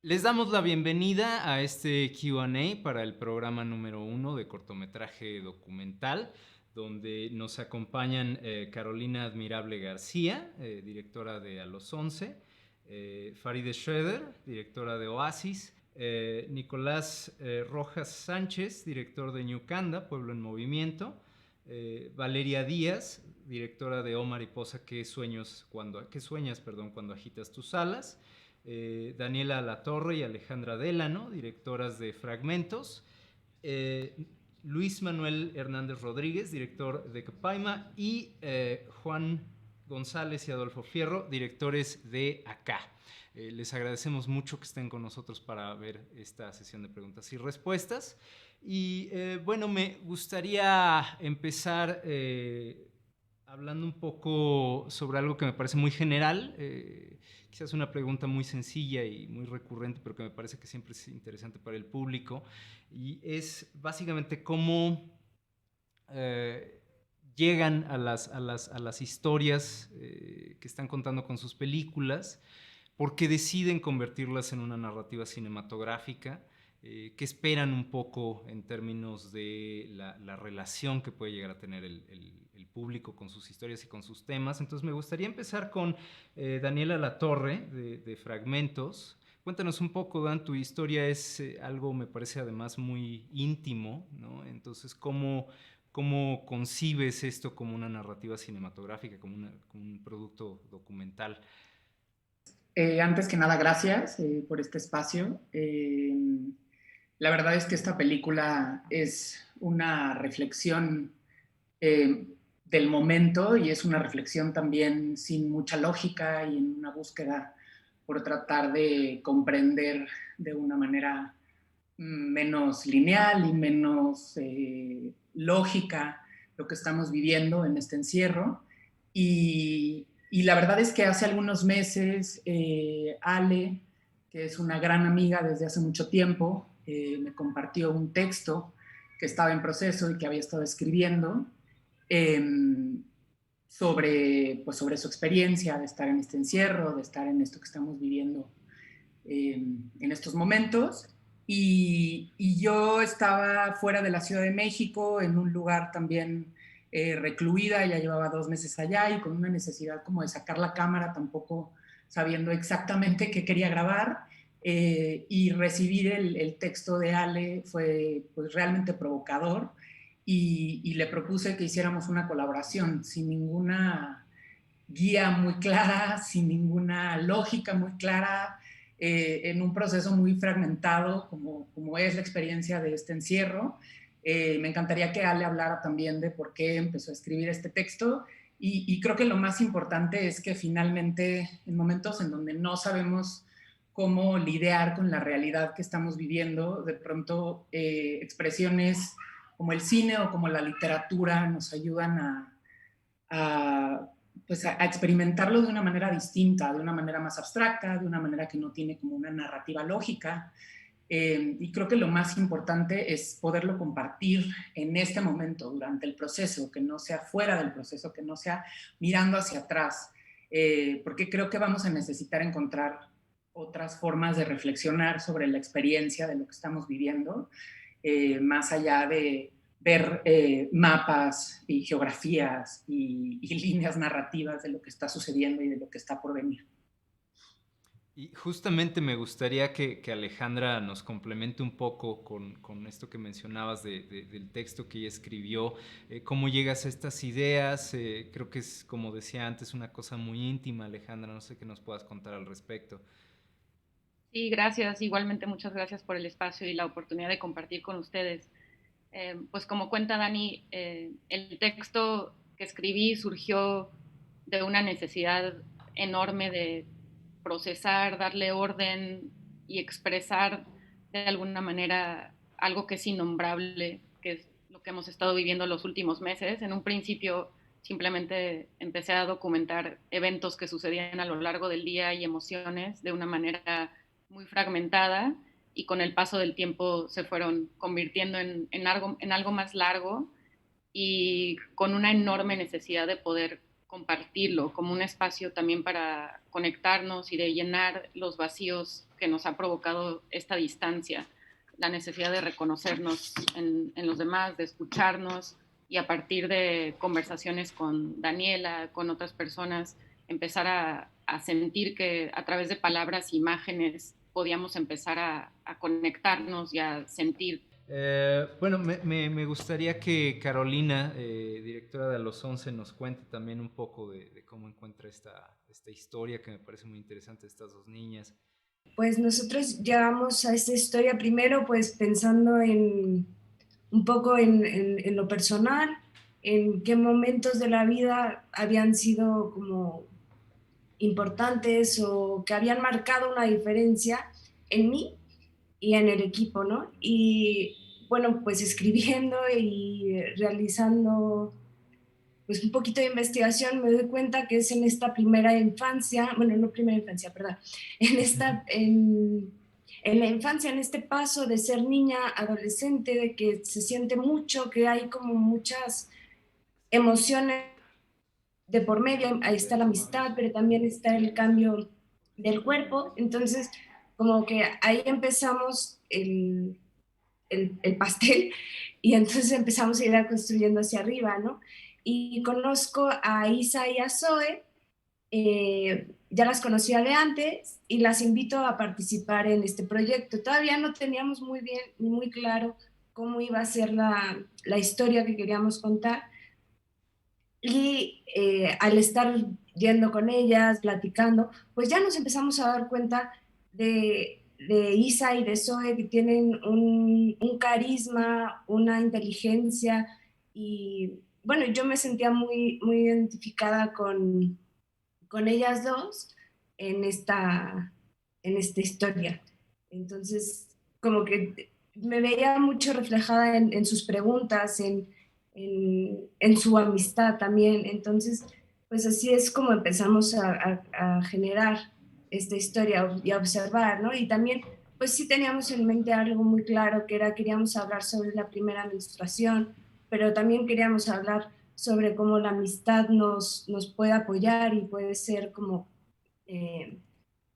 Les damos la bienvenida a este Q&A para el programa número 1 de cortometraje documental, donde nos acompañan Carolina Admirable García, directora de A los 11, Farideh Schroeder, directora de Oasis, Nicolás Rojas Sánchez, director de Ñucanda, Pueblo en Movimiento, Valeria Díaz, directora de Oh Mariposa, ¿qué sueñas cuando agitas tus alas? Daniela Latorre y Alejandra Delano, directoras de Fragmentos, eh, Luis Manuel Hernández Rodríguez, director de Capaima, y Juan González y Adolfo Fierro, directores de Acá. Les agradecemos mucho que estén con nosotros para ver esta sesión de preguntas y respuestas. Y bueno, me gustaría empezar hablando un poco sobre algo que me parece muy general, quizás una pregunta muy sencilla y muy recurrente, pero que me parece que siempre es interesante para el público, y es básicamente cómo eh, llegan a las historias que están contando con sus películas, porque deciden convertirlas en una narrativa cinematográfica, que esperan un poco en términos de la relación que puede llegar a tener el público con sus historias y con sus temas. Entonces me gustaría empezar con Daniela Latorre de Fragmentos. Cuéntanos un poco, Dan, tu historia es algo, me parece además muy íntimo, ¿no? Entonces, ¿cómo concibes esto como una narrativa cinematográfica, como un producto documental? Antes que nada, gracias por este espacio. La verdad es que esta película es una reflexión eh, del momento y es una reflexión también sin mucha lógica y en una búsqueda por tratar de comprender de una manera menos lineal y menos lógica lo que estamos viviendo en este encierro. Y la verdad es que hace algunos meses Ale, que es una gran amiga desde hace mucho tiempo, me compartió un texto que estaba en proceso y que había estado escribiendo eh, sobre su experiencia de estar en este encierro, de estar en esto que estamos viviendo en estos momentos. Y yo estaba fuera de la Ciudad de México, en un lugar también recluida, ya llevaba 2 meses allá y con una necesidad como de sacar la cámara, tampoco sabiendo exactamente qué quería grabar. Y recibir el texto de Ale fue pues, realmente provocador y le propuse que hiciéramos una colaboración sin ninguna guía muy clara, sin ninguna lógica muy clara, en un proceso muy fragmentado, como es la experiencia de este encierro. Me encantaría que Ale hablara también de por qué empezó a escribir este texto. Y creo que lo más importante es que finalmente, en momentos en donde no sabemos cómo lidiar con la realidad que estamos viviendo, de pronto expresiones como el cine o como la literatura nos ayudan a, pues a experimentarlo de una manera distinta, de una manera más abstracta, de una manera que no tiene como una narrativa lógica. Y creo que lo más importante es poderlo compartir en este momento, durante el proceso, que no sea fuera del proceso, que no sea mirando hacia atrás, porque creo que vamos a necesitar encontrar otras formas de reflexionar sobre la experiencia de lo que estamos viviendo, más allá de ver mapas y geografías y líneas narrativas de lo que está sucediendo y de lo que está por venir. Y justamente me gustaría que Alejandra nos complemente un poco con esto que mencionabas del texto que ella escribió, cómo llegas a estas ideas. Creo que es, como decía antes, una cosa muy íntima, Alejandra, no sé qué nos puedas contar al respecto. Sí, gracias. Igualmente muchas gracias por el espacio y la oportunidad de compartir con ustedes. Pues como cuenta Dani, el texto que escribí surgió de una necesidad enorme de procesar, darle orden y expresar de alguna manera algo que es innombrable, que es lo que hemos estado viviendo los últimos meses. En un principio simplemente empecé a documentar eventos que sucedían a lo largo del día y emociones de una manera muy fragmentada y con el paso del tiempo se fueron convirtiendo en algo más largo y con una enorme necesidad de poder compartirlo como un espacio también para conectarnos y de llenar los vacíos que nos ha provocado esta distancia, la necesidad de reconocernos en los demás, de escucharnos y a partir de conversaciones con Daniela, con otras personas, empezar a sentir que a través de palabras e imágenes podíamos empezar a conectarnos y a sentir. Bueno, me gustaría que Carolina, directora de A los 11, nos cuente también un poco de cómo encuentra esta historia que me parece muy interesante, estas dos niñas. Pues nosotros llegamos a esta historia primero pues pensando en un poco en lo personal, en qué momentos de la vida habían sido como importantes o que habían marcado una diferencia en mí y en el equipo, ¿no? Y bueno, pues escribiendo y realizando pues un poquito de investigación me doy cuenta que es en esta primera infancia, bueno, no primera infancia, perdón, en la infancia, en este paso de ser niña, adolescente, de que se siente mucho, que hay como muchas emociones de por medio, ahí está la amistad, pero también está el cambio del cuerpo, entonces como que ahí empezamos el pastel y entonces empezamos a ir construyendo hacia arriba, ¿no? Y conozco a Isa y a Zoe, ya las conocía de antes y las invito a participar en este proyecto. Todavía no teníamos muy bien ni muy claro cómo iba a ser la historia que queríamos contar y al estar yendo con ellas, platicando, pues ya nos empezamos a dar cuenta de Isa y de Zoe que tienen un carisma, una inteligencia y bueno, yo me sentía muy identificada con ellas dos en esta historia. Entonces, como que me veía mucho reflejada en sus preguntas, en su amistad también. Entonces, pues así es como empezamos a generar esta historia y a observar, ¿no? Y también, pues sí teníamos en mente algo muy claro, que era, queríamos hablar sobre la primera menstruación, pero también queríamos hablar sobre cómo la amistad nos puede apoyar y puede ser como eh,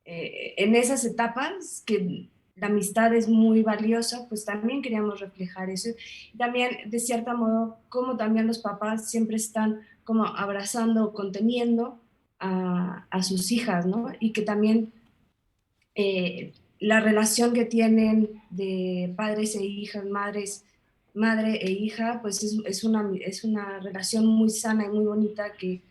en esas etapas que la amistad es muy valiosa, pues también queríamos reflejar eso. Y también, de cierto modo, como también los papás siempre están como abrazando, conteniendo a sus hijas, ¿no? Y que también la relación que tienen de padres e hijas, madre e hija, pues es una relación muy sana y muy bonita que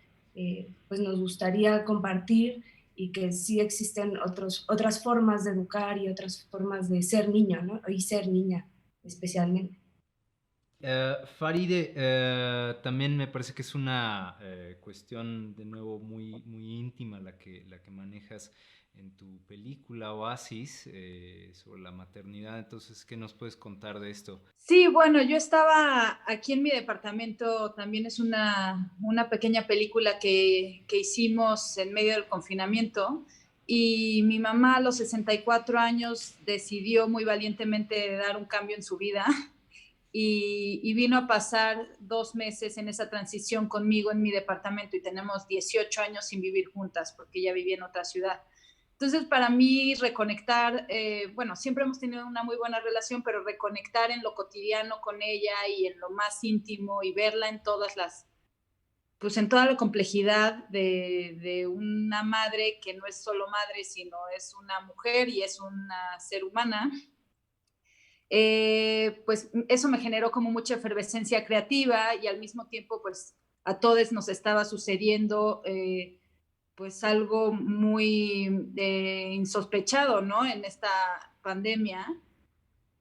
pues nos gustaría compartir y que sí existen otras formas de educar y otras formas de ser niño, ¿no? Y ser niña especialmente. Faride, también me parece que es una cuestión de nuevo muy íntima la que manejas en tu película Oasis sobre la maternidad. Entonces, ¿qué nos puedes contar de esto? Sí, bueno, yo estaba aquí en mi departamento, también es una pequeña película que hicimos en medio del confinamiento y mi mamá a los 64 años decidió muy valientemente dar un cambio en su vida y vino a pasar 2 meses en esa transición conmigo en mi departamento y tenemos 18 años sin vivir juntas porque ella vivía en otra ciudad. Entonces, para mí, reconectar, bueno, siempre hemos tenido una muy buena relación, pero reconectar en lo cotidiano con ella y en lo más íntimo y verla en todas pues en toda la complejidad de una madre que no es solo madre, sino es una mujer y es una ser humana, pues eso me generó como mucha efervescencia creativa y al mismo tiempo pues a todos nos estaba sucediendo pues algo muy insospechado, ¿no? En esta pandemia.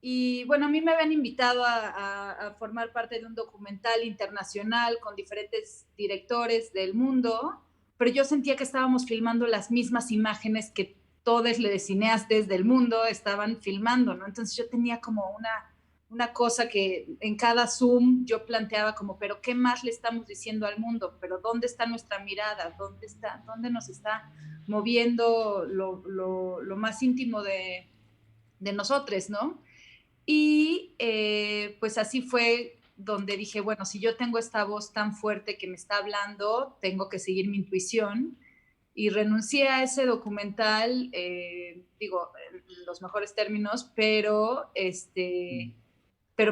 Y bueno, a mí me habían invitado a formar parte de un documental internacional con diferentes directores del mundo, pero yo sentía que estábamos filmando las mismas imágenes que todos los cineastas del mundo estaban filmando, ¿no? Entonces yo tenía como una cosa que en cada Zoom yo planteaba como, pero ¿qué más le estamos diciendo al mundo? ¿Pero dónde está nuestra mirada? ¿Dónde nos está moviendo lo más íntimo de nosotros, ¿no? Y pues así fue donde dije, bueno, si yo tengo esta voz tan fuerte que me está hablando, tengo que seguir mi intuición. Y renuncié a ese documental, digo, en los mejores términos, pero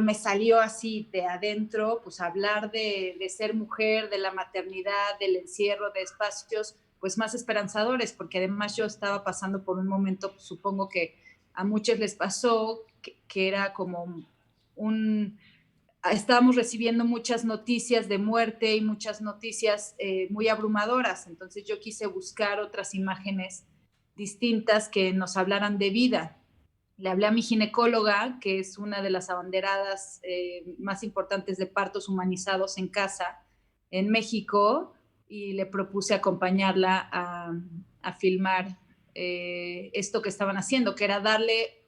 me salió así de adentro, pues hablar de ser mujer, de la maternidad, del encierro, de espacios pues más esperanzadores, porque además yo estaba pasando por un momento, pues, supongo que a muchos les pasó, que era como estábamos recibiendo muchas noticias de muerte y muchas noticias muy abrumadoras, entonces yo quise buscar otras imágenes distintas que nos hablaran de vida. Le hablé a mi ginecóloga, que es una de las abanderadas más importantes de partos humanizados en casa en México, y le propuse acompañarla a filmar esto que estaban haciendo, que era darle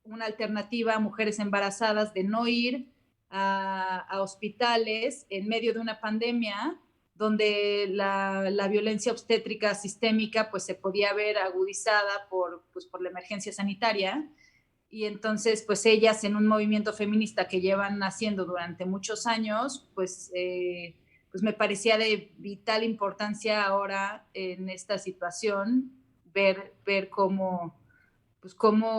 una alternativa a mujeres embarazadas de no ir a hospitales en medio de una pandemia donde la violencia obstétrica sistémica pues se podía ver agudizada por la emergencia sanitaria. Y entonces, pues ellas en un movimiento feminista que llevan haciendo durante muchos años, pues me parecía de vital importancia ahora en esta situación ver cómo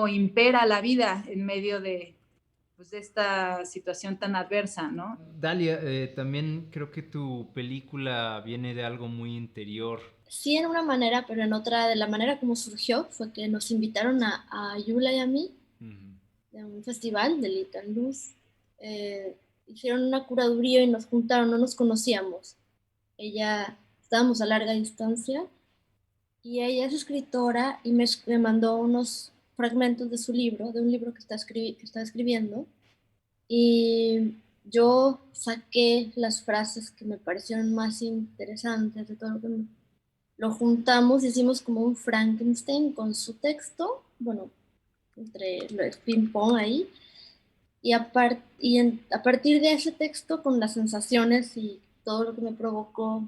impera la vida en medio de esta situación tan adversa, ¿no? Dalia, también creo que tu película viene de algo muy interior. Sí, en una manera, pero en otra, de la manera como surgió, fue que nos invitaron a Yula y a mí de un festival de Little Luz. Hicieron una curaduría y nos juntaron, no nos conocíamos. Estábamos a larga distancia y ella es escritora y me mandó unos fragmentos de su libro, de un libro que está escribiendo, y yo saqué las frases que me parecieron más interesantes de todo lo que lo juntamos, hicimos como un Frankenstein con su texto, bueno, entre el ping-pong ahí, y a partir de ese texto, con las sensaciones y todo lo que me provocó,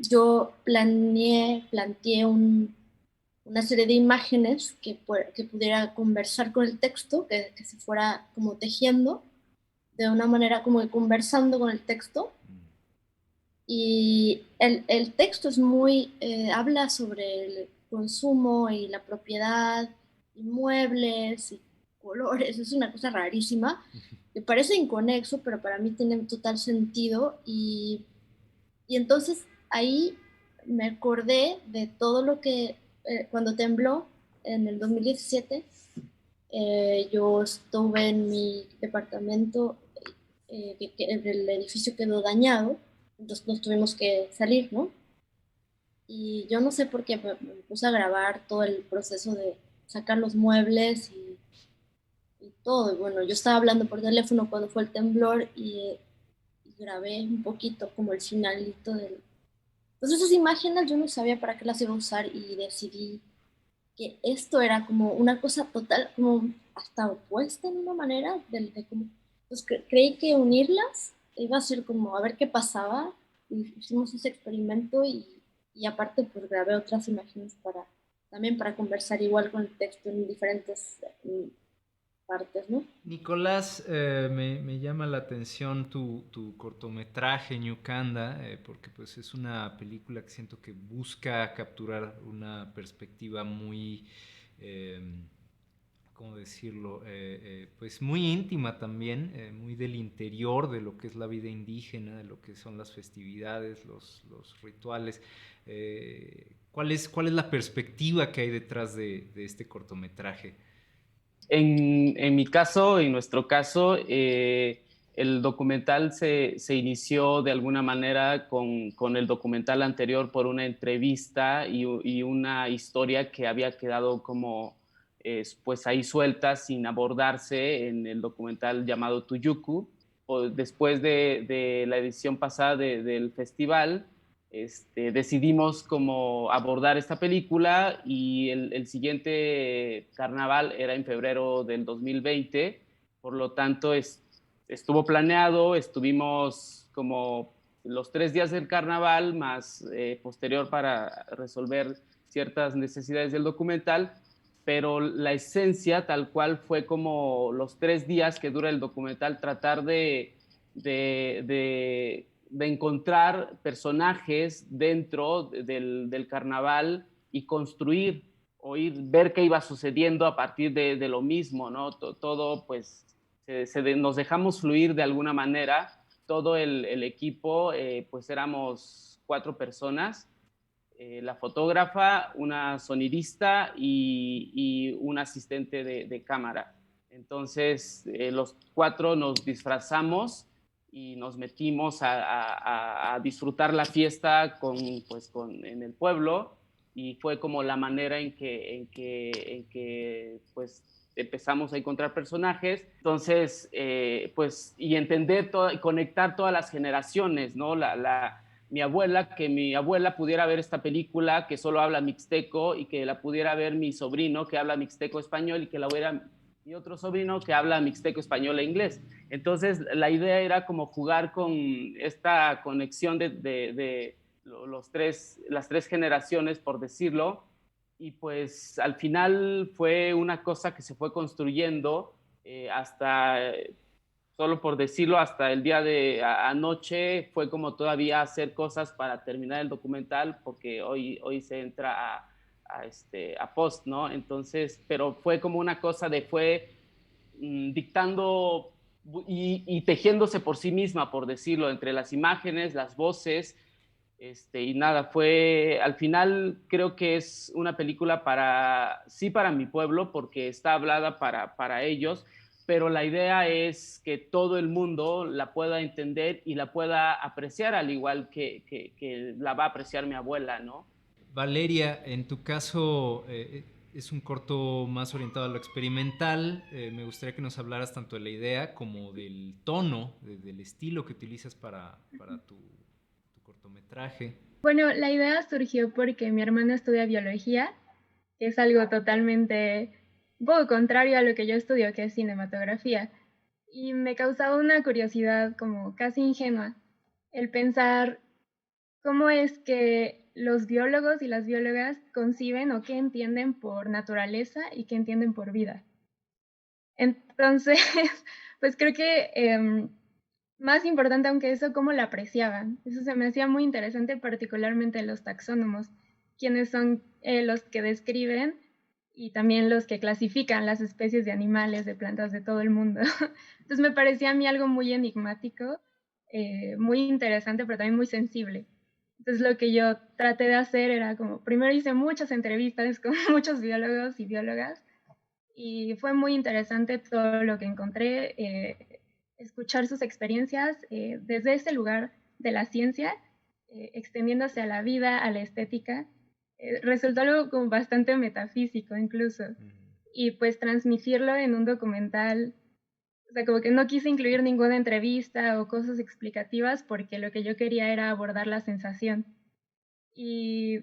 yo planteé una serie de imágenes que pudiera conversar con el texto, que se fuera como tejiendo, de una manera como que conversando con el texto. Y el texto es habla sobre el consumo y la propiedad, inmuebles y colores, es una cosa rarísima, que parece inconexo, pero para mí tiene total sentido. Y entonces ahí me acordé de todo lo que, cuando tembló en el 2017, yo estuve en mi departamento, el edificio quedó dañado, entonces nos tuvimos que salir, ¿no? Y yo no sé por qué me puse a grabar todo el proceso de sacar los muebles y todo. Y bueno, yo estaba hablando por teléfono cuando fue el temblor y grabé un poquito como el finalito del... Entonces esas imágenes yo no sabía para qué las iba a usar y decidí que esto era como una cosa total, como hasta opuesta en una manera, de cómo... Pues creí que unirlas iba a ser como a ver qué pasaba. Y hicimos ese experimento y aparte pues grabé otras imágenes también para conversar igual con el texto en diferentes partes, ¿no? Nicolás, me llama la atención tu cortometraje Ñucanda, porque pues es una película que siento que busca capturar una perspectiva muy, ¿cómo decirlo? Pues muy íntima también, muy del interior de lo que es la vida indígena, de lo que son las festividades, los rituales. ¿Cuál es la perspectiva que hay detrás de este cortometraje? En mi caso, en nuestro caso, el documental se inició de alguna manera con el documental anterior por una entrevista y una historia que había quedado como pues ahí suelta sin abordarse en el documental llamado Tuyucu. Después de la edición pasada del festival, decidimos como abordar esta película y el siguiente carnaval era en febrero del 2020, por lo tanto estuvo planeado, estuvimos como los 3 días del carnaval más posterior para resolver ciertas necesidades del documental pero la esencia tal cual fue como los 3 días que dura el documental, tratar de encontrar personajes dentro del carnaval y construir o ver qué iba sucediendo a partir de lo mismo, ¿no? Todo, pues, nos dejamos fluir de alguna manera. Todo el equipo, pues éramos 4 personas, la fotógrafa, una sonidista y un asistente de cámara. Entonces, los 4 nos disfrazamos y nos metimos a disfrutar la fiesta en el pueblo, y fue como la manera en que pues empezamos a encontrar personajes. Entonces, pues, y entender y conectar todas las generaciones, ¿no? Mi abuela, que mi abuela pudiera ver esta película que solo habla mixteco, y que la pudiera ver mi sobrino que habla mixteco español, y que la viera mi otro sobrino que habla mixteco español e inglés. Entonces, la idea era como jugar con esta conexión de las 3 generaciones, por decirlo, y pues al final fue una cosa que se fue construyendo hasta, solo por decirlo, hasta el día de anoche fue como todavía hacer cosas para terminar el documental, porque hoy se entra a post, ¿no? Entonces, pero fue como una cosa fue dictando y tejiéndose por sí misma, por decirlo, entre las imágenes, las voces, y nada, al final creo que es una película para mi pueblo, porque está hablada para ellos, pero la idea es que todo el mundo la pueda entender y la pueda apreciar, al igual que la va a apreciar mi abuela, ¿no? Valeria, en tu caso es un corto más orientado a lo experimental. Me gustaría que nos hablaras tanto de la idea como del tono, del estilo que utilizas para tu cortometraje. Bueno, la idea surgió porque mi hermana estudia biología, que es algo totalmente un poco contrario a lo que yo estudio, que es cinematografía. Y me causaba una curiosidad como casi ingenua el pensar cómo es que los biólogos y las biólogas conciben o qué entienden por naturaleza y qué entienden por vida. Entonces, pues creo que más importante aunque eso, cómo la apreciaban. Eso se me hacía muy interesante, particularmente los taxónomos, quienes son los que describen y también los que clasifican las especies de animales, de plantas de todo el mundo. Entonces me parecía a mí algo muy enigmático, muy interesante, pero también muy sensible. Entonces lo que yo traté de hacer era como, primero hice muchas entrevistas con muchos biólogos y biólogas, y fue muy interesante todo lo que encontré, escuchar sus experiencias desde ese lugar de la ciencia, extendiéndose a la vida, a la estética. Resultó algo como bastante metafísico incluso. Y pues transmitirlo en un documental, o sea, como que no quise incluir ninguna entrevista o cosas explicativas, porque lo que yo quería era abordar la sensación. Y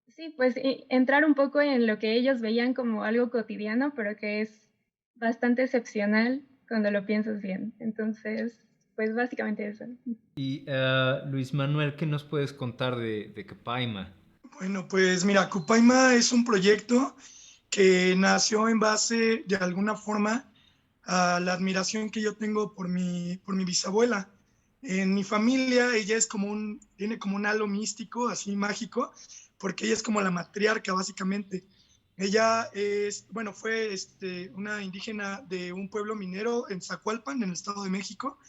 sí, pues entrar un poco en lo que ellos veían como algo cotidiano, pero que es bastante excepcional cuando lo piensas bien. Entonces, pues básicamente eso. Y Luis Manuel, ¿qué nos puedes contar de Cupaima? Bueno, pues mira, Cupaima es un proyecto que nació en base, de alguna forma, a la admiración que yo tengo por mi bisabuela. En mi familia, ella tiene como un halo místico, así mágico, porque ella es como la matriarca, básicamente. Ella fue una indígena de un pueblo minero en Zacualpan, en el Estado de México,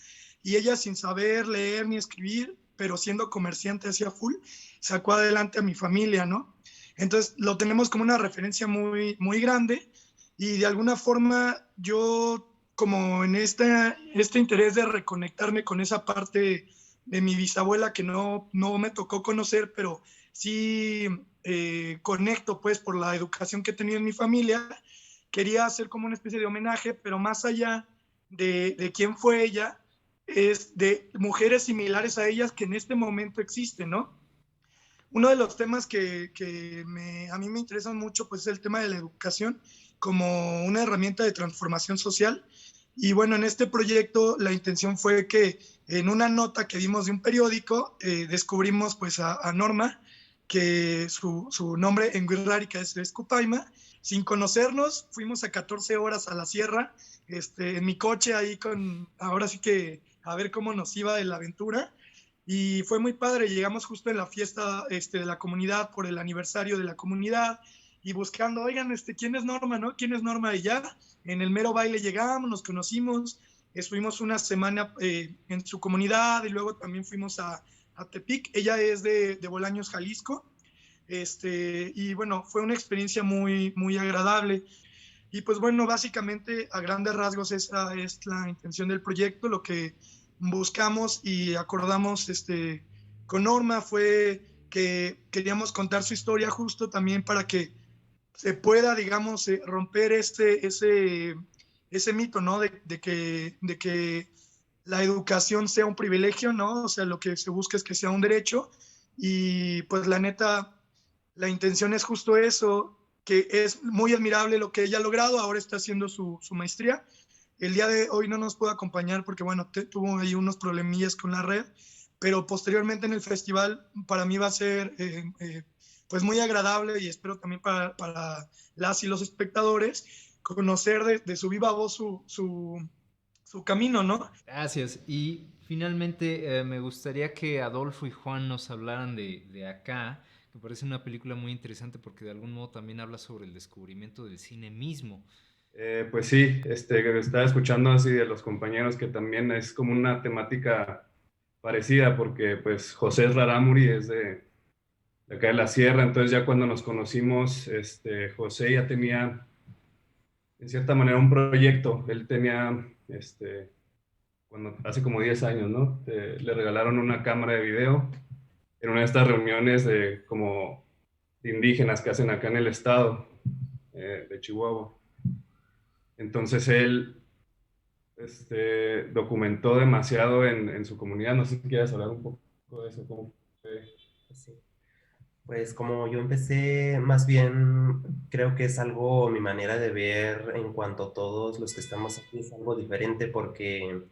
y ella, sin saber leer ni escribir, pero siendo comerciante hacia full, sacó adelante a mi familia, ¿no? Entonces lo tenemos como una referencia muy, muy grande, y de alguna forma yo, como en este interés de reconectarme con esa parte de mi bisabuela que no me tocó conocer, pero sí conecto pues por la educación que tenía en mi familia, quería hacer como una especie de homenaje, pero más allá de quién fue ella, es de mujeres similares a ellas que en este momento existen, ¿no? Uno de los temas que a mí me interesan mucho pues, es el tema de la educación como una herramienta de transformación social. Y bueno, en este proyecto la intención fue que en una nota que dimos de un periódico descubrimos pues a Norma, que su nombre en Wirrárica es Cupaima. sin conocernos, fuimos a 14 horas a la sierra, en mi coche ahí ahora sí que a ver cómo nos iba en la aventura. Y fue muy padre, llegamos justo en la fiesta de la comunidad, por el aniversario de la comunidad, y buscando, oigan, ¿quién es Norma, no? ¿Quién es Norma? Y ya, en el mero baile llegamos, nos conocimos, estuvimos una semana en su comunidad, y luego también fuimos a Tepic. Ella es de Bolaños, Jalisco, y bueno, fue una experiencia muy, muy agradable. Y pues bueno, básicamente a grandes rasgos esa es la intención del proyecto. Lo que buscamos y acordamos con Norma fue que queríamos contar su historia justo también para que se pueda, digamos, romper ese mito, ¿no? De que la educación sea un privilegio, ¿no? O sea, lo que se busca es que sea un derecho. Y pues la neta, la intención es justo eso, que es muy admirable lo que ella ha logrado. Ahora está haciendo su maestría. El día de hoy no nos pudo acompañar porque, bueno, tuvo ahí unos problemillas con la red, pero posteriormente en el festival para mí va a ser pues muy agradable, y espero también para las y los espectadores conocer de su viva voz su camino, ¿no? Gracias. Y finalmente me gustaría que Adolfo y Juan nos hablaran de Acá. Me parece una película muy interesante porque de algún modo también habla sobre el descubrimiento del cine mismo. Pues sí, estaba escuchando así de los compañeros que también es como una temática parecida, porque pues José Rarámuri es de acá de la sierra. Entonces ya cuando nos conocimos, José ya tenía en cierta manera un proyecto. Él tenía, hace como 10 años, ¿no? Le regalaron una cámara de video en una de estas reuniones como de indígenas que hacen acá en el estado de Chihuahua. Entonces él documentó demasiado en su comunidad. No sé si quieres hablar un poco de eso. ¿Cómo fue? Sí. Pues como yo empecé, más bien creo que es algo, mi manera de ver en cuanto a todos los que estamos aquí es algo diferente, porque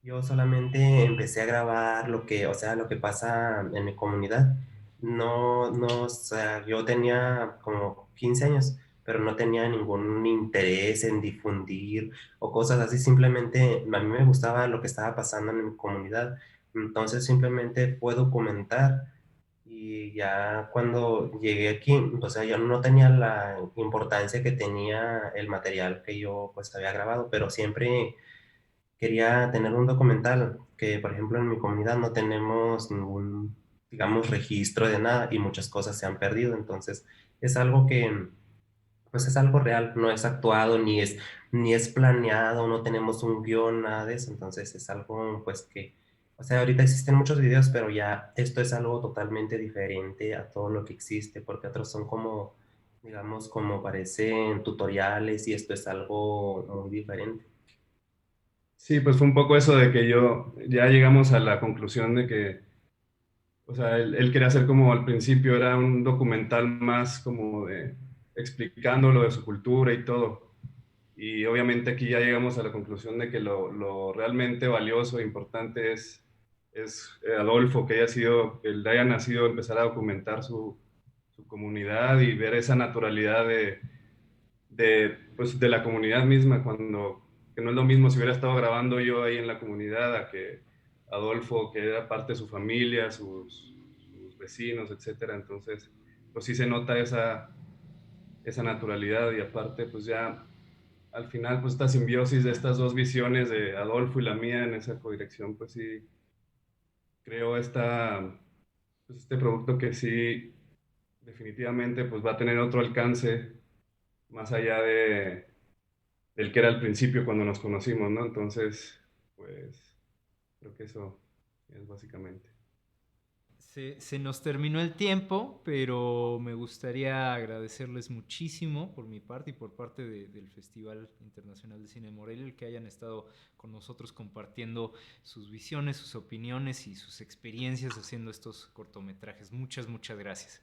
yo solamente empecé a grabar o sea, lo que pasa en mi comunidad. O sea, yo tenía como 15 años, pero no tenía ningún interés en difundir o cosas así. Simplemente a mí me gustaba lo que estaba pasando en mi comunidad. Entonces simplemente fue documentar, y ya cuando llegué aquí, o sea, yo no tenía la importancia que tenía el material que yo pues había grabado, pero siempre quería tener un documental, que por ejemplo en mi comunidad no tenemos ningún, digamos, registro de nada, y muchas cosas se han perdido. Entonces es algo que pues es algo real, no es actuado, ni es planeado, no tenemos un guión, nada de eso. Entonces es algo pues que, o sea, ahorita existen muchos videos, pero ya esto es algo totalmente diferente a todo lo que existe, porque otros son como, digamos, como parecen tutoriales, y esto es algo muy diferente. Sí, pues fue un poco eso de que ya llegamos a la conclusión de que, o sea, él quería hacer como al principio, era un documental más como de explicando lo de su cultura y todo. Y obviamente aquí ya llegamos a la conclusión de que lo realmente valioso e importante es Adolfo, que él haya nacido, empezar a documentar su comunidad y ver esa naturalidad pues, de la comunidad misma, que no es lo mismo si hubiera estado grabando yo ahí en la comunidad a que Adolfo, que era parte de su familia, sus vecinos, etcétera. Entonces, pues sí se nota esa naturalidad, y aparte, pues ya al final, pues esta simbiosis de estas dos visiones de Adolfo y la mía en esa codirección, pues sí creo pues este producto que sí definitivamente pues va a tener otro alcance más allá del que era al principio cuando nos conocimos, ¿no? Entonces, pues creo que eso es básicamente. Se nos terminó el tiempo, pero me gustaría agradecerles muchísimo por mi parte y por parte del Festival Internacional de Cine de Morelia, el que hayan estado con nosotros compartiendo sus visiones, sus opiniones y sus experiencias haciendo estos cortometrajes. Muchas, muchas gracias.